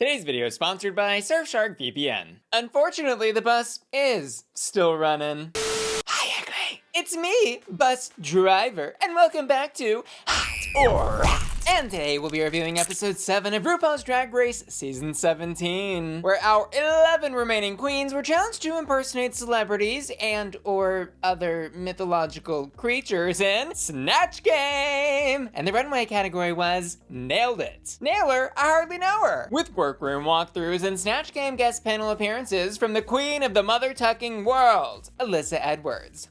Today's video is sponsored by Surfshark VPN. Unfortunately, the bus is still running. Hi, Acme. It's me, bus driver, and welcome back to Hot or Hot. And today we'll be reviewing episode 7 of RuPaul's Drag Race season 17, where our 11 remaining queens were challenged to impersonate celebrities and or other mythological creatures in Snatch Game. And the runway category was Nailed It. Nail her, I hardly know her. With workroom walkthroughs and Snatch Game guest panel appearances from the queen of the mother-tucking world, Alyssa Edwards.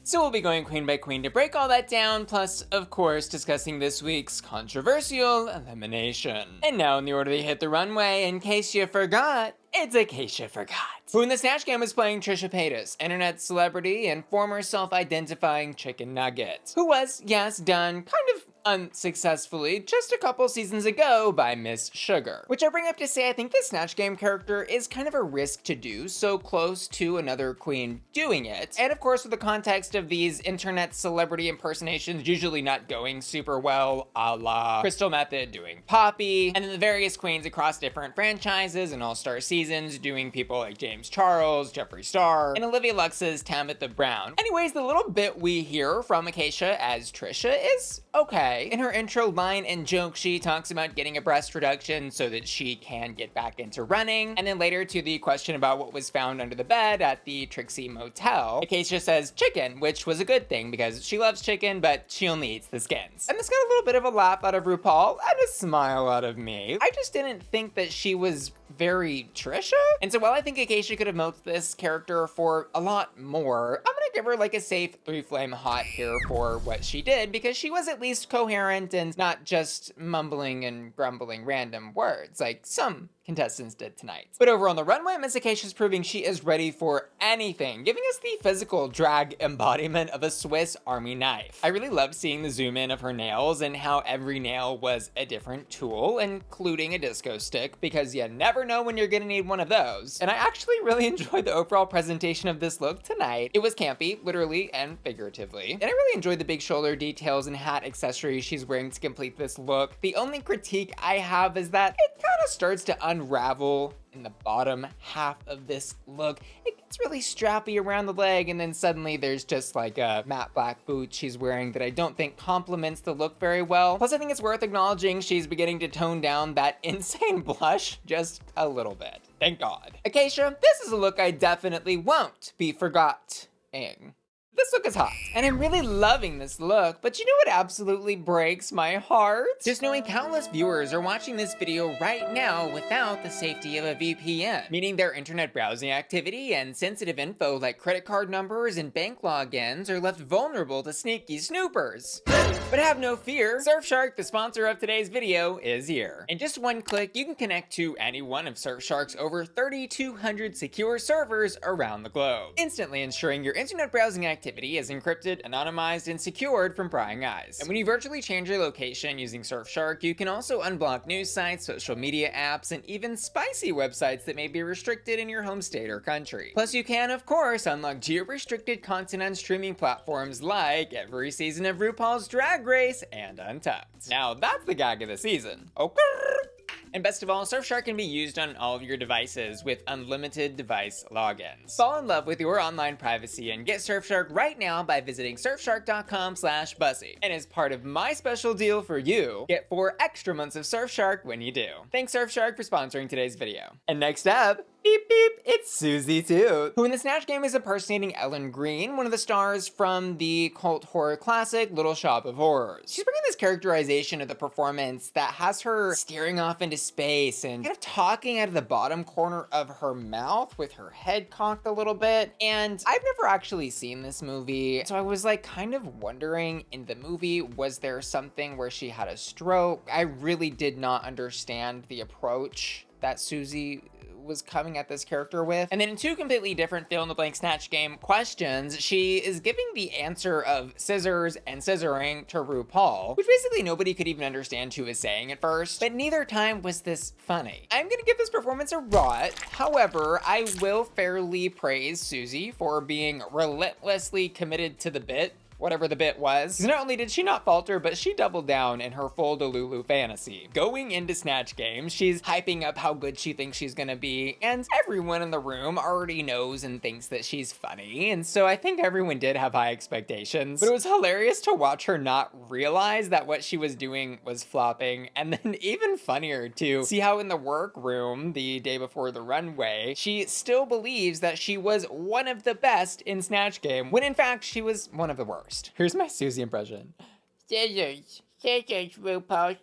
So we'll be going queen by queen to break all that down, plus, of course, discussing this week's controversial elimination. And now in the order they hit the runway, in case you forgot, it's Acacia Forgot, who in the Snatch Game was playing Trisha Paytas, internet celebrity and former self-identifying chicken nugget, who was, yes, done kind of unsuccessfully just a couple seasons ago by Miss Sugar. Which I bring up to say I think the Snatch Game character is kind of a risk to do so close to another queen doing it. And of course with the context of these internet celebrity impersonations usually not going super well, a la Crystal Method doing Poppy, and then the various queens across different franchises and all-star seasons doing people like James Charles, Jeffree Star, and Olivia Lux's Tabitha Brown. Anyways, the little bit we hear from Acacia as Trisha is okay. In her intro line and joke, she talks about getting a breast reduction so that she can get back into running. And then later to the question about what was found under the bed at the Trixie Motel, Acacia says chicken, which was a good thing because she loves chicken, but she only eats the skins. And this got a little bit of a laugh out of RuPaul and a smile out of me. I just didn't think that she was very Trisha. And so while I think Acacia could have milked this character for a lot more, I'm gonna give her like a safe 3 flame hot here for what she did because she was at least coherent and not just mumbling and grumbling random words like some contestants did tonight. But over on the runway, Miss Acacia's proving she is ready for anything, giving us the physical drag embodiment of a Swiss Army knife. I really loved seeing the zoom in of her nails and how every nail was a different tool, including a disco stick, because you never know when you're gonna need one of those. And I actually really enjoyed the overall presentation of this look tonight. It was campy, literally and figuratively. And I really enjoyed the big shoulder details and hat accessories she's wearing to complete this look. The only critique I have is that it kind of starts to unravel in the bottom half of this look. It gets really strappy around the leg, and then suddenly there's just like a matte black boot she's wearing that I don't think complements the look very well. Plus I think it's worth acknowledging she's beginning to tone down that insane blush just a little bit. Thank God. Acacia, this is a look I definitely won't be forgotten. This look is hot, and I'm really loving this look, but you know what absolutely breaks my heart? Just knowing countless viewers are watching this video right now without the safety of a VPN, meaning their internet browsing activity and sensitive info like credit card numbers and bank logins are left vulnerable to sneaky snoopers. But have no fear, Surfshark, the sponsor of today's video, is here. In just one click, you can connect to any one of Surfshark's over 3,200 secure servers around the globe, instantly ensuring your internet browsing activity is encrypted, anonymized, and secured from prying eyes. And when you virtually change your location using Surfshark, you can also unblock news sites, social media apps, and even spicy websites that may be restricted in your home state or country. Plus, you can, of course, unlock geo-restricted content on streaming platforms like every season of RuPaul's Drag Race and Untucked. Now, that's the gag of the season. Okay. And best of all, Surfshark can be used on all of your devices with unlimited device logins. Fall in love with your online privacy and get Surfshark right now by visiting surfshark.com/bussy. And as part of my special deal for you, get 4 extra months of Surfshark when you do. Thanks Surfshark for sponsoring today's video. And next up, beep beep, it's Suzie Toot, who in the Snatch Game is impersonating Ellen Greene, one of the stars from the cult horror classic Little Shop of Horrors. She's bringing this characterization of the performance that has her staring off into space and kind of talking out of the bottom corner of her mouth with her head cocked a little bit. And I've never actually seen this movie, so I was like kind of wondering, in the movie, was there something where she had a stroke? I really did not understand the approach that Suzie was coming at this character with. And then in 2 completely different fill-in-the-blank Snatch Game questions, she is giving the answer of scissors and scissoring to RuPaul, which basically nobody could even understand who was saying at first, but neither time was this funny. I'm gonna give this performance a rot. However, I will fairly praise Suzie for being relentlessly committed to the bit whatever the bit was. 'Cause not only did she not falter, but she doubled down in her full Delulu fantasy. Going into Snatch Game, she's hyping up how good she thinks she's gonna be, and everyone in the room already knows and thinks that she's funny, and so I think everyone did have high expectations. But it was hilarious to watch her not realize that what she was doing was flopping, and then even funnier to see how in the workroom the day before the runway, she still believes that she was one of the best in Snatch Game, when in fact she was one of the worst. Here's my Suzie impression. RuPaul,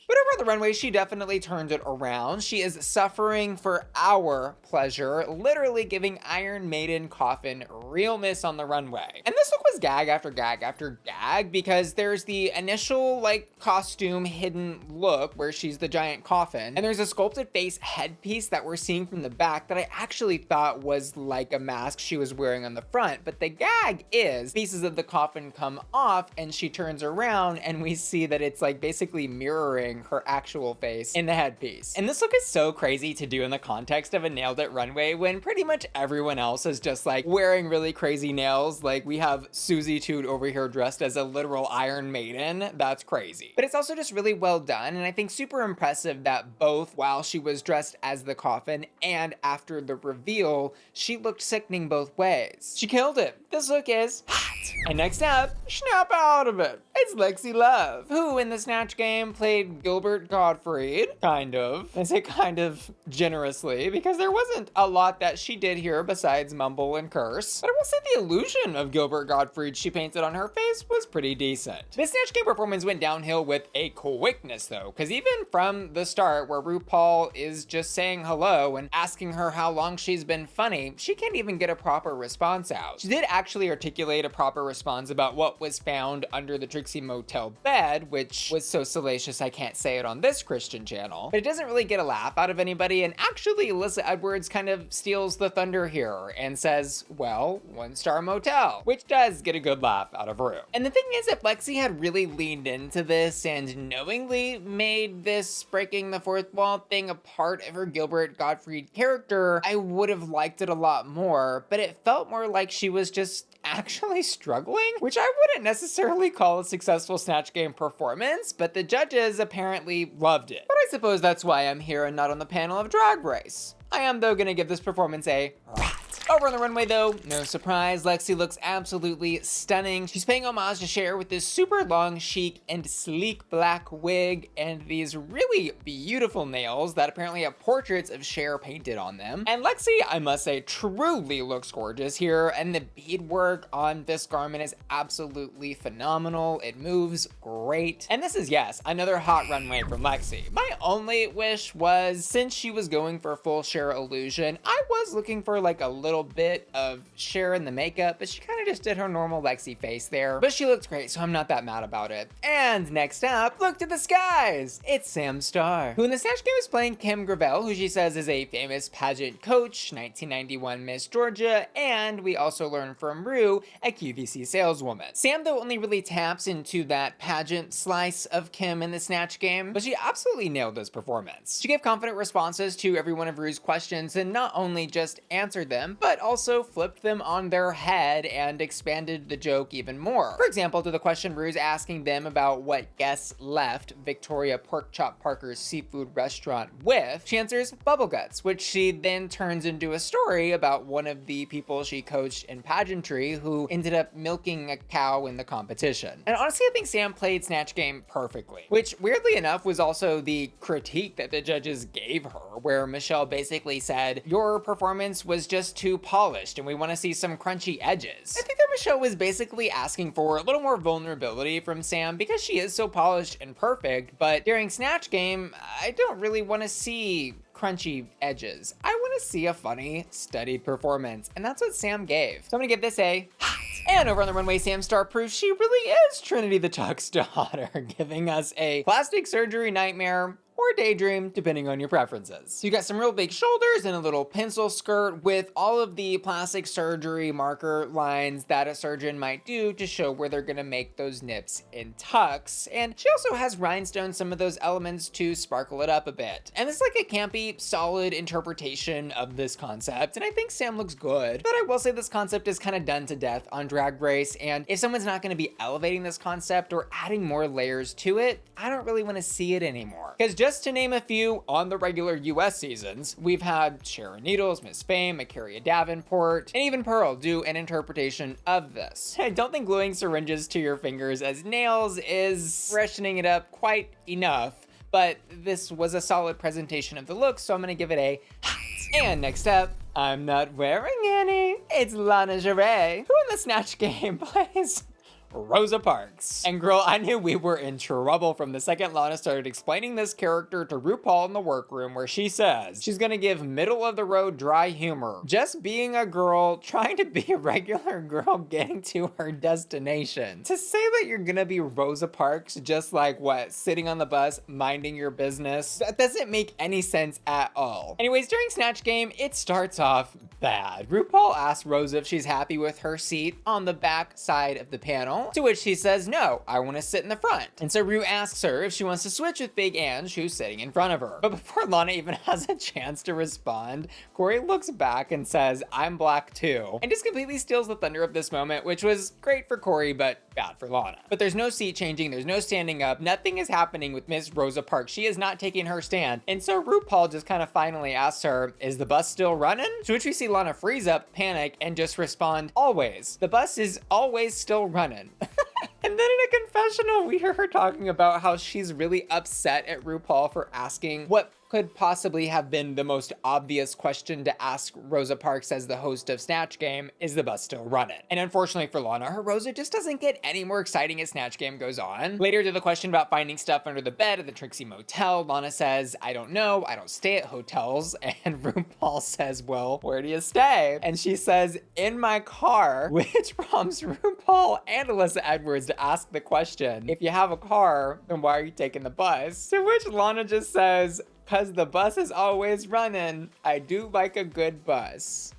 but over the runway, she definitely turned it around. She is suffering for our pleasure, literally giving Iron Maiden coffin realness on the runway. And this look was gag after gag after gag, because there's the initial like costume hidden look where she's the giant coffin, and there's a sculpted face headpiece that we're seeing from the back that I actually thought was like a mask she was wearing on the front. But the gag is pieces of the coffin come off and she turns around and we see that it's like basically mirroring her actual face in the headpiece. And this look is so crazy to do in the context of a nailed it runway when pretty much everyone else is just like wearing really crazy nails. Like we have Suzie Toot over here dressed as a literal Iron Maiden. That's crazy. But it's also just really well done, and I think super impressive that both while she was dressed as the coffin and after the reveal, she looked sickening both ways. She killed it. This look is hot. And next up, snap out of it. It's Lexi Love, who in the Snatch Game played Gilbert Gottfried. Kind of. I say kind of generously because there wasn't a lot that she did here besides mumble and curse. But I will say the illusion of Gilbert Gottfried she painted on her face was pretty decent. The Snatch Game performance went downhill with a quickness though, because even from the start where RuPaul is just saying hello and asking her how long she's been funny, she can't even get a proper response out. She did actually articulate a proper response about what was found under the Trixie Motel bed, which was so salacious I can't say it on this Christian channel, but it doesn't really get a laugh out of anybody, and actually Alyssa Edwards kind of steals the thunder here and says, well, 1-star motel, which does get a good laugh out of Ru. And the thing is, if Lexi had really leaned into this and knowingly made this breaking the fourth wall thing a part of her Gilbert Gottfried character, I would have liked it a lot more, but it felt more like she was just actually struggling, which I wouldn't necessarily call a successful Snatch Game performance, but the judges apparently loved it. But I suppose that's why I'm here and not on the panel of Drag Race. I am though gonna give this performance a rat. Over on the runway though, no surprise, Lexi looks absolutely stunning. She's paying homage to Cher with this super long, chic, and sleek black wig and these really beautiful nails that apparently have portraits of Cher painted on them. And Lexi, I must say, truly looks gorgeous here, and the beadwork on this garment is absolutely phenomenal. It moves great. And this is, yes, another hot runway from Lexi. My only wish was, since she was going for full Cher illusion, I was looking for like a little bit of Cher in the makeup, but she kind of just did her normal Lexi face there. But she looks great, so I'm not that mad about it. And next up, look to the skies! It's Sam Starr, who in the Snatch Game is playing Kim Gravel, who she says is a famous pageant coach, 1991 Miss Georgia, and we also learn from Ru, a QVC saleswoman. Sam, though, only really taps into that pageant slice of Kim in the Snatch Game, but she absolutely nailed this performance. She gave confident responses to every one of Ru's questions and not only just answered them, but also flipped them on their head and expanded the joke even more. For example, to the question Ru's asking them about what guests left Victoria Porkchop Parker's seafood restaurant with, she answers bubble guts, which she then turns into a story about one of the people she coached in pageantry who ended up milking a cow in the competition. And honestly, I think Sam played Snatch Game perfectly, which weirdly enough was also the critique that the judges gave her, where Michelle basically said, your performance was just too polished and we want to see some crunchy edges. I think that Michelle was basically asking for a little more vulnerability from Sam because she is so polished and perfect, but during Snatch Game, I don't really want to see crunchy edges. I want to see a funny, studied performance, and that's what Sam gave. So I'm gonna give this a hot. And over on the runway, Sam Starr proves she really is Trinity the Tuck's daughter, giving us a plastic surgery nightmare or daydream, depending on your preferences. So you got some real big shoulders and a little pencil skirt with all of the plastic surgery marker lines that a surgeon might do to show where they're gonna make those nips in tucks. And she also has rhinestones, some of those elements to sparkle it up a bit. And it's like a campy, solid interpretation of this concept, and I think Sam looks good. But I will say this concept is kind of done to death on Drag Race, and if someone's not gonna be elevating this concept or adding more layers to it, I don't really wanna see it anymore. Because just to name a few, on the regular US seasons, we've had Sharon Needles, Miss Fame, Acacia Davenport, and even Pearl do an interpretation of this. I don't think gluing syringes to your fingers as nails is freshening it up quite enough, but this was a solid presentation of the look, so I'm gonna give it a hot. And next up, I'm not wearing any. It's Lana JaRae, who in the Snatch Game plays Rosa Parks. And girl, I knew we were in trouble from the second Lana started explaining this character to RuPaul in the workroom, where she says she's gonna give middle of the road dry humor. Just being a girl, trying to be a regular girl getting to her destination. To say that you're gonna be Rosa Parks, just like what, sitting on the bus, minding your business, that doesn't make any sense at all. Anyways, during Snatch Game, it starts off bad. RuPaul asks Rosa if she's happy with her seat on the back side of the panel, to which she says, no, I want to sit in the front. And so Ru asks her if she wants to switch with Big Ange, who's sitting in front of her. But before Lana even has a chance to respond, Kori looks back and says, I'm black too, and just completely steals the thunder of this moment, which was great for Kori, but bad for Lana. But there's no seat changing, there's no standing up, nothing is happening with Miss Rosa Parks. She is not taking her stand. And so RuPaul just kind of finally asks her, is the bus still running? To which we see Lana freeze up, panic, and just respond, always. The bus is always still running. And then in a confessional, we hear her talking about how she's really upset at RuPaul for asking what could possibly have been the most obvious question to ask Rosa Parks as the host of Snatch Game, is the bus still running? And unfortunately for Lana, her Rosa just doesn't get any more exciting as Snatch Game goes on. Later to the question about finding stuff under the bed at the Trixie Motel, Lana says, I don't know, I don't stay at hotels. And RuPaul says, well, where do you stay? And she says, in my car, which prompts RuPaul and Alyssa Edwards to ask the question, if you have a car, then why are you taking the bus? To which Lana just says, because the bus is always running. I do like a good bus.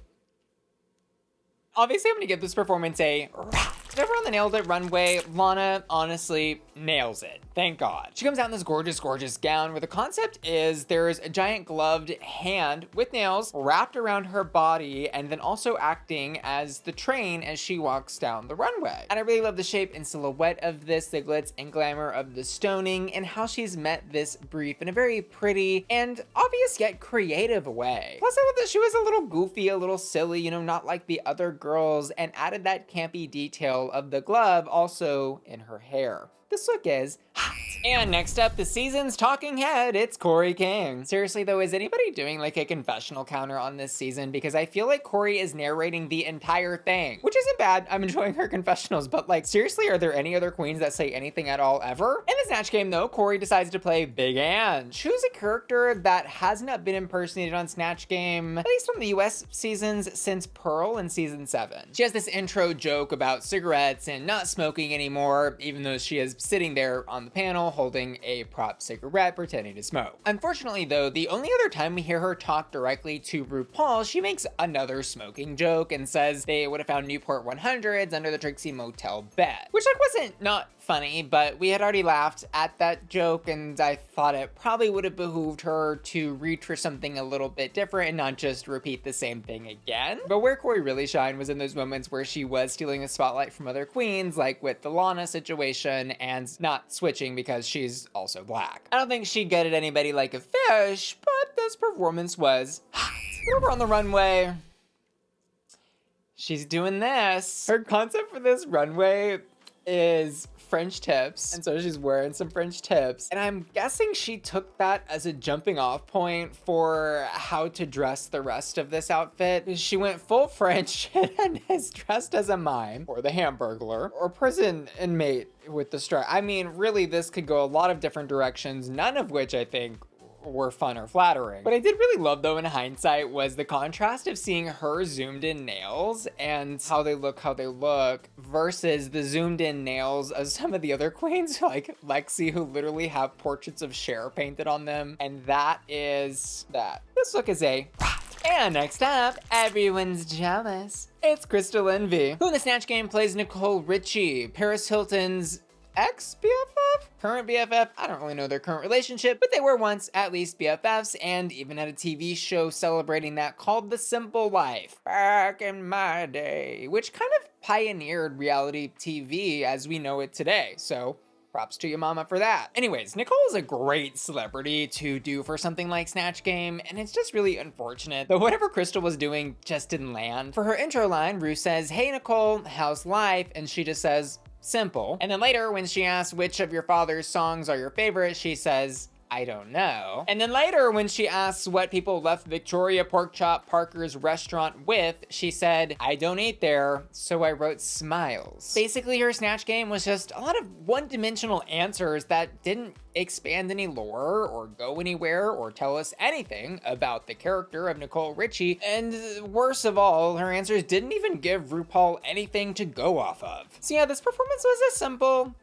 Obviously, I'm gonna give this performance a rap. Everyone that nailed it, Runway, Lana honestly nails it. Thank God. She comes out in this gorgeous, gorgeous gown where the concept is there's a giant gloved hand with nails wrapped around her body and then also acting as the train as she walks down the runway. And I really love the shape and silhouette of this, the glitz and glamour of the stoning, and how she's met this brief in a very pretty and obvious yet creative way. Plus, I love that she was a little goofy, a little silly, you know, not like the other girls, and added that campy detail of the glove also in her hair. This look is hot. And next up, the season's talking head, it's Kori King. Seriously though, is anybody doing like a confessional counter on this season? Because I feel like Kori is narrating the entire thing, which isn't bad. I'm enjoying her confessionals, but like seriously, are there any other queens that say anything at all ever? In the Snatch Game though, Kori decides to play Big Ange, who's a character that has not been impersonated on Snatch Game, at least from the US seasons, since Pearl in season 7. She has this intro joke about cigarettes and not smoking anymore, even though she is sitting there on the panel holding a prop cigarette pretending to smoke. Unfortunately though, the only other time we hear her talk directly to RuPaul, she makes another smoking joke and says they would have found Newport 100s under the Trixie Motel bed, which like wasn't not funny, but we had already laughed at that joke and I thought it probably would have behooved her to reach for something a little bit different and not just repeat the same thing again. But where Kori really shined was in those moments where she was stealing the spotlight from other queens, like with the Lana situation and not switching because she's also black. I don't think she gutted anybody like a fish, but this performance was hot. Over on the runway, she's doing this. Her concept for this runway is French tips, and so she's wearing some French tips, and I'm guessing she took that as a jumping off point for how to dress the rest of this outfit. She went full French and is dressed as a mime or the Hamburglar or prison inmate with the strap. I mean, really, this could go a lot of different directions, none of which I think were fun or flattering. What I did really love though in hindsight was the contrast of seeing her zoomed in nails and how they look versus the zoomed in nails of some of the other queens like Lexi, who literally have portraits of Cher painted on them. And that is that. This look is a and next up, everyone's jealous. It's Crystal Envy, who in the Snatch Game plays Nicole Richie, Paris Hilton's ex-BFF? Current BFF? I don't really know their current relationship, but they were once at least BFFs and even had a TV show celebrating that called The Simple Life back in my day, which kind of pioneered reality TV as we know it today. So props to your mama for that. Anyways, Nicole is a great celebrity to do for something like Snatch Game, and it's just really unfortunate that whatever Crystal was doing just didn't land. For her intro line, Ru says, "Hey Nicole, how's life?" And she just says, "Simple." And then later, when she asks which of your father's songs are your favorite, she says, "I don't know." And then later, when she asks what people left Victoria Porkchop Parker's restaurant with, she said, "I don't eat there, so I wrote smiles." Basically, her Snatch Game was just a lot of one-dimensional answers that didn't expand any lore or go anywhere or tell us anything about the character of Nicole Richie. And worst of all, her answers didn't even give RuPaul anything to go off of. So yeah, this performance was a simple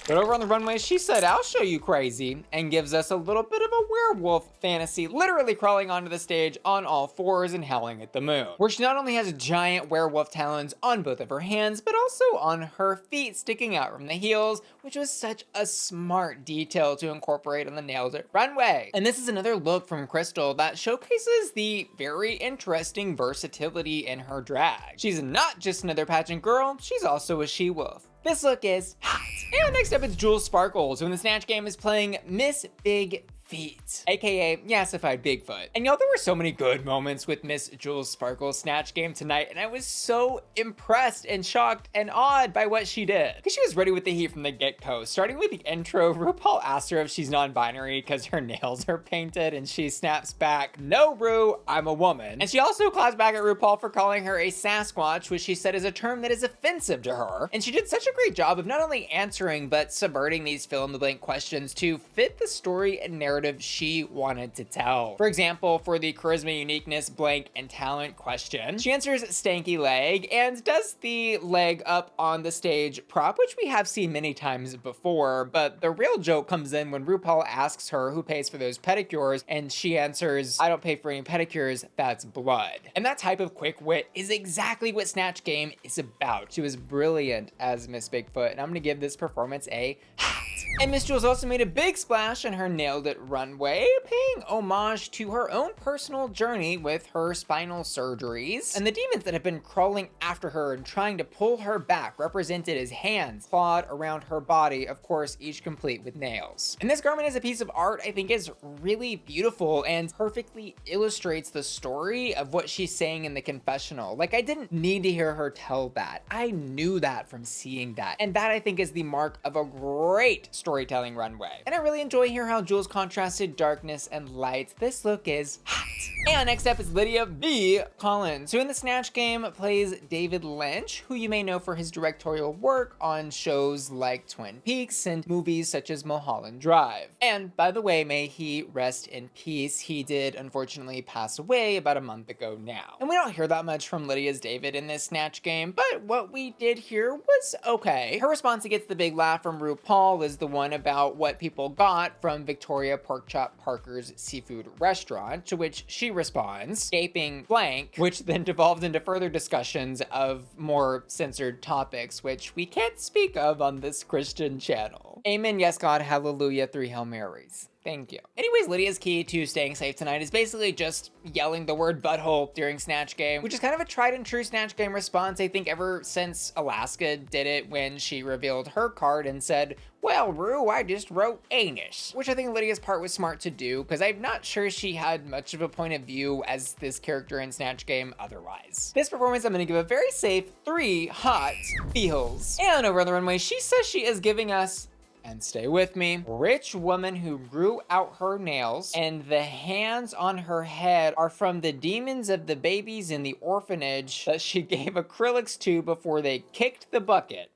but over on the runway, she said, "I'll show you crazy," and gives us a little bit of a werewolf fantasy, literally crawling onto the stage on all fours and howling at the moon, where she not only has giant werewolf talons on both of her hands, but also on her feet sticking out from the heels, which was such a smart detail to incorporate on the Nailed It runway. And this is another look from Crystal that showcases the very interesting versatility in her drag. She's not just another pageant girl, she's also a she-wolf. This look is hot. And next up, it's Jules Sparkles, who in the Snatch Game is playing Miss Big Feet, aka Yassified Bigfoot. And y'all, there were so many good moments with Miss Jules Sparkle's Snatch Game tonight, and I was so impressed and shocked and awed by what she did. Because she was ready with the heat from the get-go. Starting with the intro, RuPaul asked her if she's non-binary because her nails are painted, and she snaps back, "No, Ru, I'm a woman." And she also claps back at RuPaul for calling her a Sasquatch, which she said is a term that is offensive to her. And she did such a great job of not only answering, but subverting these fill-in-the-blank questions to fit the story and narrative she wanted to tell. For example, for the charisma, uniqueness, blank, and talent question, she answers stanky leg and does the leg up on the stage prop, which we have seen many times before, but the real joke comes in when RuPaul asks her who pays for those pedicures, and she answers, "I don't pay for any pedicures, that's blood." And that type of quick wit is exactly what Snatch Game is about. She was brilliant as Miss Bigfoot, and I'm gonna give this performance a hat. And Miss Jules also made a big splash in her Nailed It runway, paying homage to her own personal journey with her spinal surgeries, and the demons that have been crawling after her and trying to pull her back, represented as hands clawed around her body, of course, each complete with nails. And this garment as a piece of art, I think, is really beautiful and perfectly illustrates the story of what she's saying in the confessional. Like, I didn't need to hear her tell that. I knew that from seeing that. And that, I think, is the mark of a great storytelling runway. And I really enjoy hearing how Jules contrasted darkness and light. This look is hot. And next up is Lydia B. Kollins, who in the Snatch Game plays David Lynch, who you may know for his directorial work on shows like Twin Peaks and movies such as Mulholland Drive. And by the way, may he rest in peace. He did unfortunately pass away about a month ago now. And we don't hear that much from Lydia's David in this Snatch Game, but what we did hear was okay. Her response against the big laugh from RuPaul is the one about what people got from Victoria Porkchop Parker's seafood restaurant, to which she responds, gaping blank, which then devolved into further discussions of more censored topics, which we can't speak of on this Christian channel. Amen, yes God, hallelujah, 3 Hail Marys. Thank you. Anyways, Lydia's key to staying safe tonight is basically just yelling the word butthole during Snatch Game, which is kind of a tried and true Snatch Game response, I think, ever since Alaska did it when she revealed her card and said, "Well, Ru, I just wrote anus," which I think Lydia's part was smart to do, because I'm not sure she had much of a point of view as this character in Snatch Game otherwise. This performance, I'm gonna give a very safe 3 hot feels. And over on the runway, she says she is giving us, and stay with me, rich woman who grew out her nails, and the hands on her head are from the demons of the babies in the orphanage that she gave acrylics to before they kicked the bucket.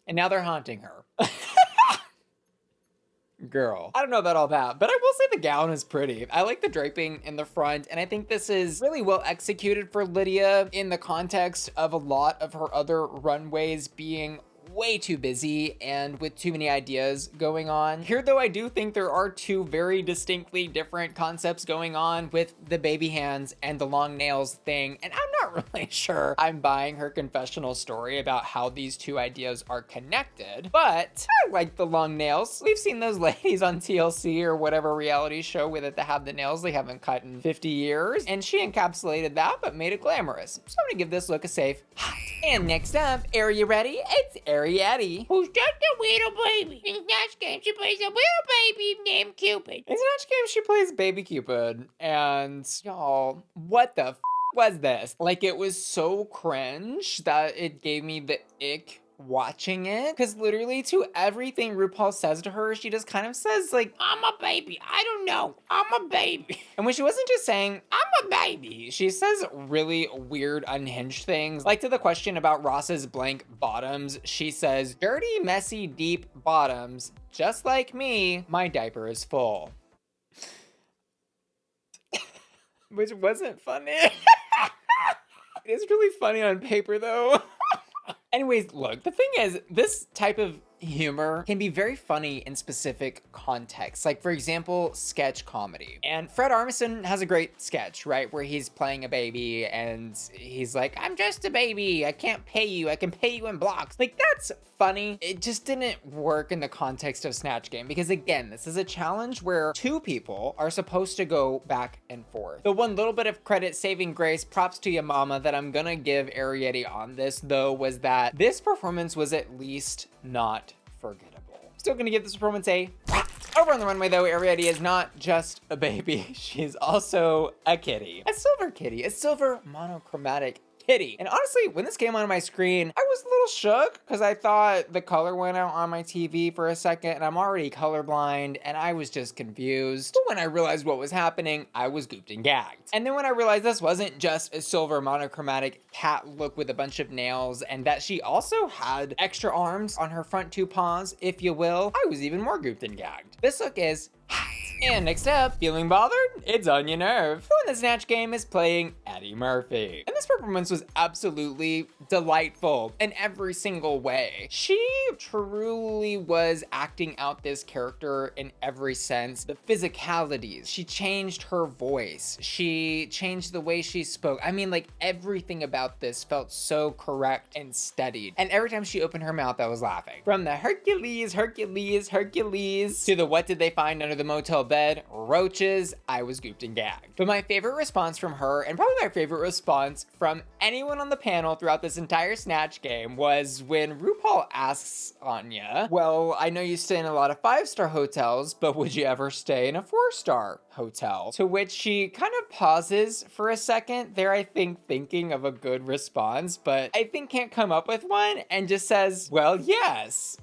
And now they're haunting her. girl. I don't know about all that, but I will say the gown is pretty. I like the draping in the front, and I think this is really well executed for Lydia in the context of a lot of her other runways being way too busy and with too many ideas going on. Here though, I do think there are two very distinctly different concepts going on with the baby hands and the long nails thing, and I'm not really sure I'm buying her confessional story about how these two ideas are connected, but I like the long nails. We've seen those ladies on TLC or whatever reality show with it that have the nails they haven't cut in 50 years, and she encapsulated that but made it glamorous. So I'm gonna give this look a safe hot. And next up, are you ready? It's Arrietty, who's just a little baby. In Snatch Game, she plays a little baby named Cupid. In Snatch Game, she plays baby Cupid. And y'all, what the was this? Like, it was so cringe that it gave me the ick watching it, because literally to everything RuPaul says to her, she just kind of says like, I'm a baby, I don't know, I'm a baby. And when she wasn't just saying, I'm a baby, she says really weird unhinged things. Like to the question about Ross's blank bottoms, she says, dirty, messy, deep bottoms, just like me, my diaper is full. Which wasn't funny. It's really funny on paper though. Anyways, look, the thing is, this type of humor can be very funny in specific contexts. Like, for example, sketch comedy. And Fred Armisen has a great sketch, right? Where he's playing a baby and he's like, I'm just a baby. I can't pay you. I can pay you in blocks. Like, that's funny. It just didn't work in the context of Snatch Game because, again, this is a challenge where two people are supposed to go back and forth. The one little bit of credit saving grace, props to your mama, that I'm gonna give Arrietty on this, though, was that this performance was at least not forgettable. Still gonna give this performance a over on the runway though. Arrietty is not just a baby, she's also a kitty. A silver kitty, a silver monochromatic kitty. And honestly, when this came on my screen, I was a little shook because I thought the color went out on my TV for a second and I'm already colorblind and I was just confused. But when I realized what was happening, I was gooped and gagged. And then when I realized this wasn't just a silver monochromatic cat look with a bunch of nails and that she also had extra arms on her front two paws, if you will, I was even more gooped and gagged. This look is hot. And next up, feeling bothered? It's Onya Nurve, who in the Snatch Game is playing Eddie Murphy. And this performance was absolutely delightful in every single way. She truly was acting out this character in every sense. The physicalities, she changed her voice, she changed the way she spoke. I mean, like, everything about this felt so correct and studied. And every time she opened her mouth, I was laughing. From the Hercules, Hercules, Hercules, to the what did they find under the motel bed? Roaches. I was gooped and gagged. But my favorite response from her, and probably my favorite response from anyone on the panel throughout this entire Snatch Game, was when RuPaul asks Onya, well, I know you stay in a lot of 5-star hotels, but would you ever stay in a 4-star hotel? To which she kind of pauses for a second there, I think thinking of a good response, but I think can't come up with one, and just says, well, yes.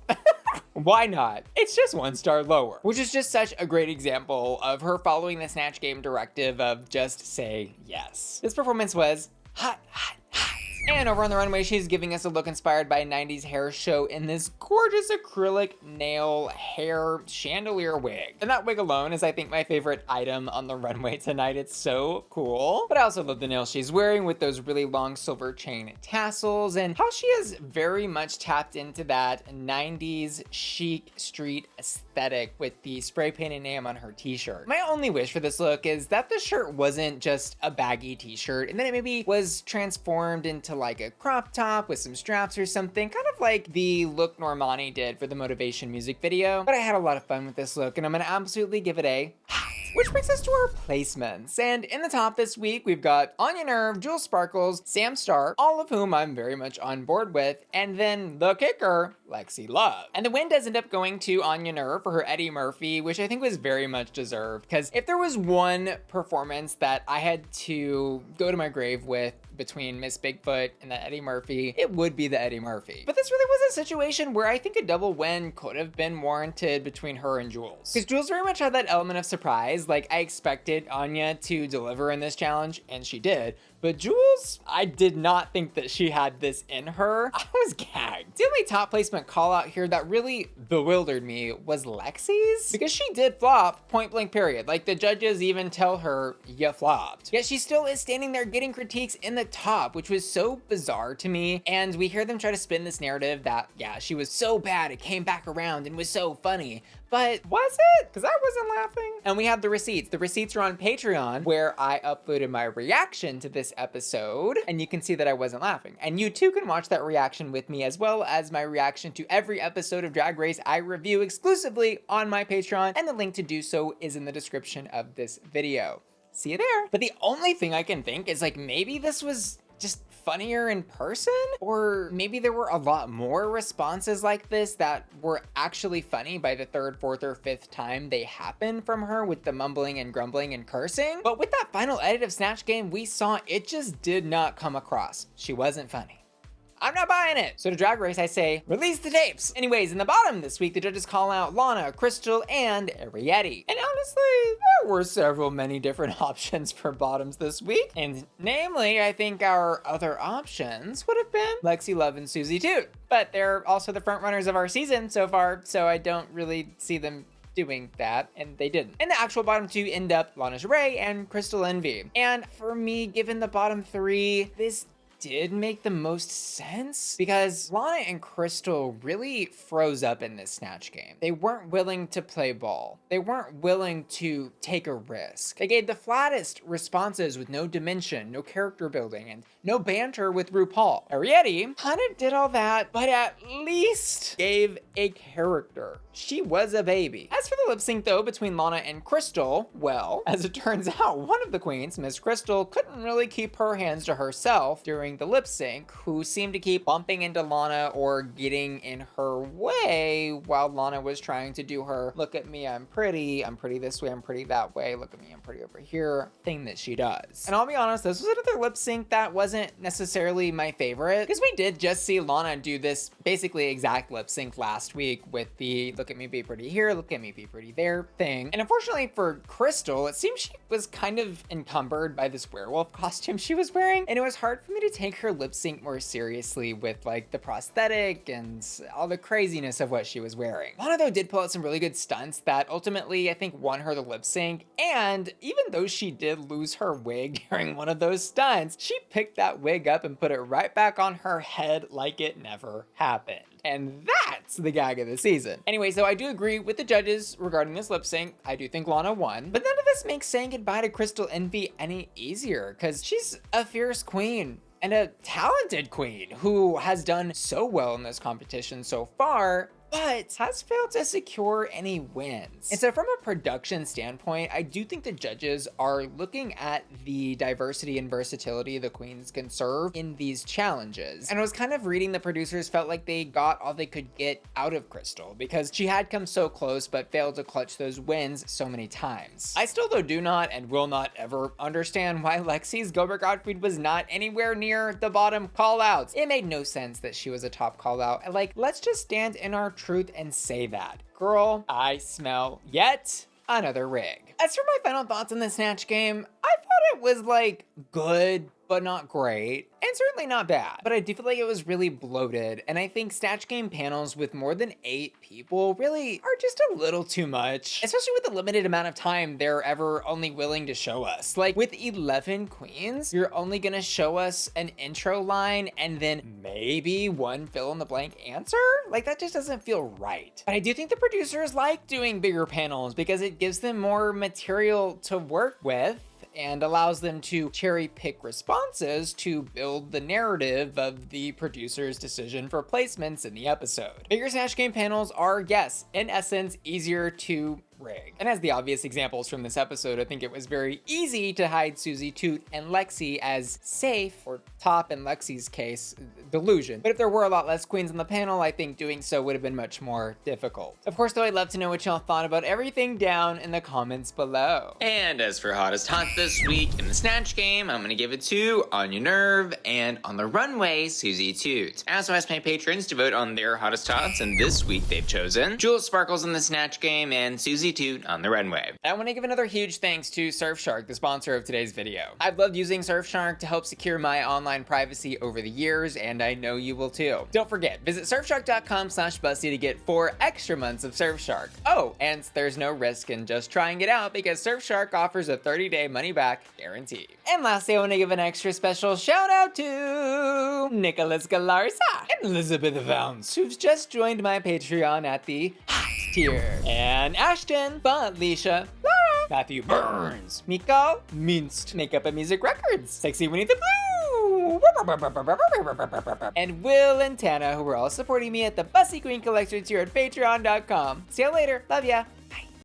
Why not? It's just 1 star lower, which is just such a great example of her following the Snatch Game directive of just say yes. This performance was hot, hot, hot. And over on the runway, she's giving us a look inspired by a 90s hair show in this gorgeous acrylic nail hair chandelier wig. And that wig alone is, I think, my favorite item on the runway tonight. It's so cool. But I also love the nails she's wearing with those really long silver chain tassels and how she has very much tapped into that 90s chic street aesthetic with the spray painted name on her t-shirt. My only wish for this look is that the shirt wasn't just a baggy t-shirt and then it maybe was transformed into like a crop top with some straps or something, kind of like the look Normani did for the Motivation music video. But I had a lot of fun with this look and I'm gonna absolutely give it a hot. Which brings us to our placements. And in the top this week, we've got Onya Nurve, Jewel Sparkles, Sam Starr, all of whom I'm very much on board with, and then the kicker, Lexi Love. And the win does end up going to Onya Nurve for her Eddie Murphy, which I think was very much deserved, because if there was one performance that I had to go to my grave with between Miss Bigfoot and the Eddie Murphy, it would be the Eddie Murphy. But this really was a situation where I think a double win could have been warranted between her and Jules. Because Jules very much had that element of surprise. Like, I expected Onya to deliver in this challenge, and she did. But Jules, I did not think that she had this in her. I was gagged. The only top placement call out here that really bewildered me was Lexi's, because she did flop, point blank period. Like, the judges even tell her, you flopped. Yet she still is standing there getting critiques in the top, which was so bizarre to me. And we hear them try to spin this narrative that, yeah, she was so bad, it came back around and was so funny. But was it? Because I wasn't laughing. And we have the receipts. The receipts are on Patreon, where I uploaded my reaction to this episode, and you can see that I wasn't laughing. And you too can watch that reaction with me, as well as my reaction to every episode of Drag Race I review exclusively on my Patreon, and the link to do so is in the description of this video. See you there. But the only thing I can think is, like, maybe this was just funnier in person, or maybe there were a lot more responses like this that were actually funny by the third, fourth, or fifth time they happened from her, with the mumbling and grumbling and cursing. But with that final edit of Snatch Game, we saw it just did not come across. She wasn't funny. I'm not buying it. So to Drag Race, I say, release the tapes. Anyways, in the bottom this week, the judges call out Lana, Crystal, and Arrietty. And honestly, there were several many different options for bottoms this week. And namely, I think our other options would have been Lexi, Love, and Suzie Toot. But they're also the front runners of our season so far, so I don't really see them doing that, and they didn't. And the actual bottom two end up Lana JaRae and Crystal Envy. And for me, given the bottom three, this did make the most sense, because Lana and Crystal really froze up in this Snatch Game. They weren't willing to play ball. They weren't willing to take a risk. They gave the flattest responses with no dimension, no character building, and no banter with RuPaul. Arrietty kind of did all that, but at least gave a character. She was a baby. As for the lip sync though, between Lana and Crystal, well, as it turns out, one of the queens, Miss Crystal, couldn't really keep her hands to herself during the lip sync, who seemed to keep bumping into Lana or getting in her way while Lana was trying to do her look at me, I'm pretty this way, I'm pretty that way, look at me, I'm pretty over here thing that she does. And I'll be honest, this was another lip sync that wasn't necessarily my favorite, because we did just see Lana do this basically exact lip sync last week with the look at me be pretty here, look at me be pretty there thing. And unfortunately for Crystal, it seems she was kind of encumbered by this werewolf costume she was wearing, and it was hard for me to take her lip sync more seriously with like the prosthetic and all the craziness of what she was wearing. Lana though did pull out some really good stunts that ultimately I think won her the lip sync, and even though she did lose her wig during one of those stunts, she picked that wig up and put it right back on her head like it never happened. And that's the gag of the season. Anyway, so I do agree with the judges regarding this lip sync. I do think Lana won, but none of this makes saying goodbye to Crystal Envy any easier, because she's a fierce queen and a talented queen who has done so well in this competition so far, but has failed to secure any wins. And so from a production standpoint, I do think the judges are looking at the diversity and versatility the queens can serve in these challenges. And I was kind of reading the producers felt like they got all they could get out of Crystal, because she had come so close but failed to clutch those wins so many times. I still though do not and will not ever understand why Lexi's Gilbert Gottfried was not anywhere near the bottom call-outs. It made no sense that she was a top call-out. Like, let's just stand in our truth and say that. Girl, I smell yet another rig. As for my final thoughts on the Snatch Game, I thought it was like good, but not great, and certainly not bad. But I do feel like it was really bloated, and I think Snatch Game panels with more than 8 people really are just a little too much, especially with the limited amount of time they're ever only willing to show us. Like, with 11 queens, you're only gonna show us an intro line and then maybe one fill-in-the-blank answer? Like, that just doesn't feel right. But I do think the producers like doing bigger panels because it gives them more material to work with and allows them to cherry pick responses to build the narrative of the producer's decision for placements in the episode. Bigger Snatch Game panels are, yes, in essence, easier to rig. And as the obvious examples from this episode, I think it was very easy to hide Suzie, Toot, and Lexi as safe, or top in Lexi's case, delusion. But if there were a lot less queens on the panel, I think doing so would have been much more difficult. Of course, though, I'd love to know what y'all thought about everything down in the comments below. And as for hottest hot this week in the Snatch Game, I'm gonna give it to Onya, Nurve, and on the runway, Suzie, Toot. I also asked my patrons to vote on their hottest hots, and this week they've chosen Jewel Sparkles in the Snatch Game and Suzie, Toot on the runway. I want to give another huge thanks to Surfshark, the sponsor of today's video. I've loved using Surfshark to help secure my online privacy over the years, and I know you will too. Don't forget, visit surfshark.com/busty to get 4 extra months of Surfshark. Oh, and there's no risk in just trying it out because Surfshark offers a 30-day money-back guarantee. And lastly, I want to give an extra special shout out to Nicholas Galarza and Elizabeth Vance, who've just joined my Patreon at the hot tier, and Ashton, Felicia, Laura, Matthew Burns, Miko, Minced, Makeup and Music Records, Sexy Winnie the Blue, and Will and Tana, who are all supporting me at the Bussy Queen Collector tier at patreon.com. See you later. Love ya.